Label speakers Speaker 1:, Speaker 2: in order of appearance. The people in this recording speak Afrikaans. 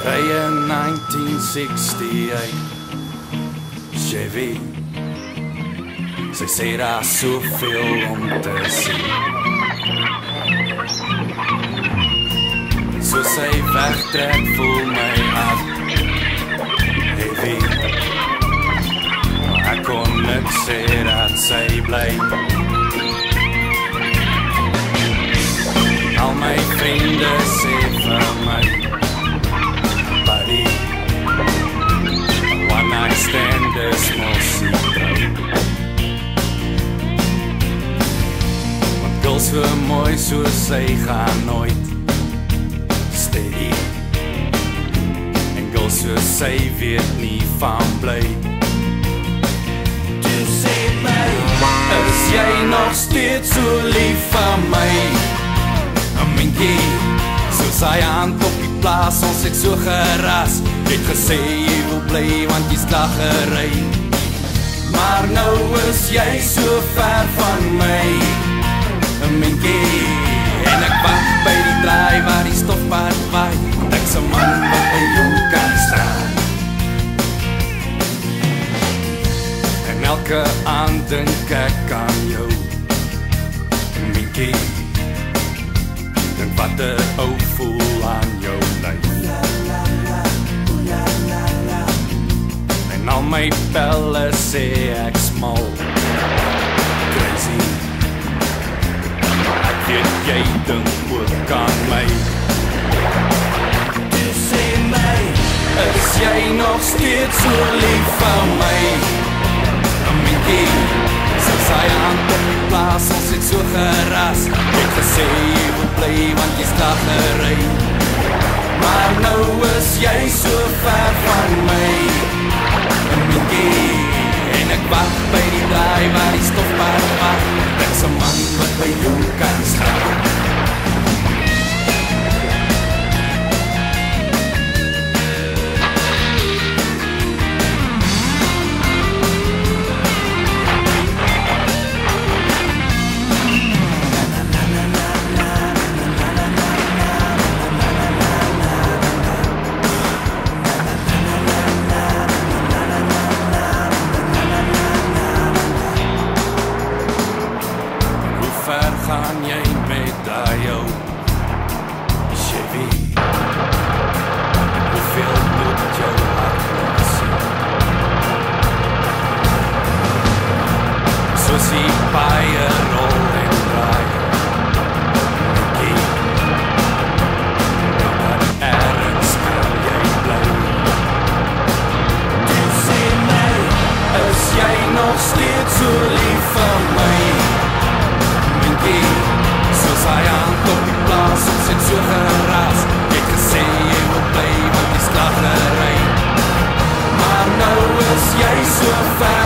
Speaker 1: Ry 'n 1968 Chevy. Sy sê daar's soveel om te sien. So sy wegtrek voel my hart heavy. Maar ek kon niks sê dat sy bly. Al my vriende sê vir my, buddy, one night stand is mos nie trou. Want girls so mooi soos sy gaan nooit steady. En girls soos sy weet nie van bly. Toe sê my, is jy nog steeds so lief van my? Minkie, soos hy hand op die plaas, ons het so geras. Het gesê jy wil bly, want jy's klaar gery. Maar nou is jy so ver van my, Minkie. En ek wacht by die draai, waar die stofpad waai. Ek's 'n man wat by jou kan staan. En elke aand dink ek aan jou, Minkie. En wat 'n ou voel aan jou lyf. En al my pelle sê ek smal, crazy. Ek weet jy dink ook aan my. Toe sê my, is jy nog steeds so lief van my? Minkie, soos hy hand op die plaas, ons het so geras. Het gesê jy wil bly, want jy's klaar gery. Maar nou is jy so ver van my, Minkie. En ek wacht by die draai, waar die stofpad wacht. Ek's 'n man wat by jou kan staan. Ver gaan jy met daai jou Chevy? Hoeveel moet jou hart sien? Soos die paie rol en draai, Minkie. Maar ergens kan jy bly. Toe sê my, is jy nog steeds so lief van my? Soos hy hand op die plaas, ons het so geraas. Het gesê jy wil bly, want jy's klaar gery. Maar nou is jy so ver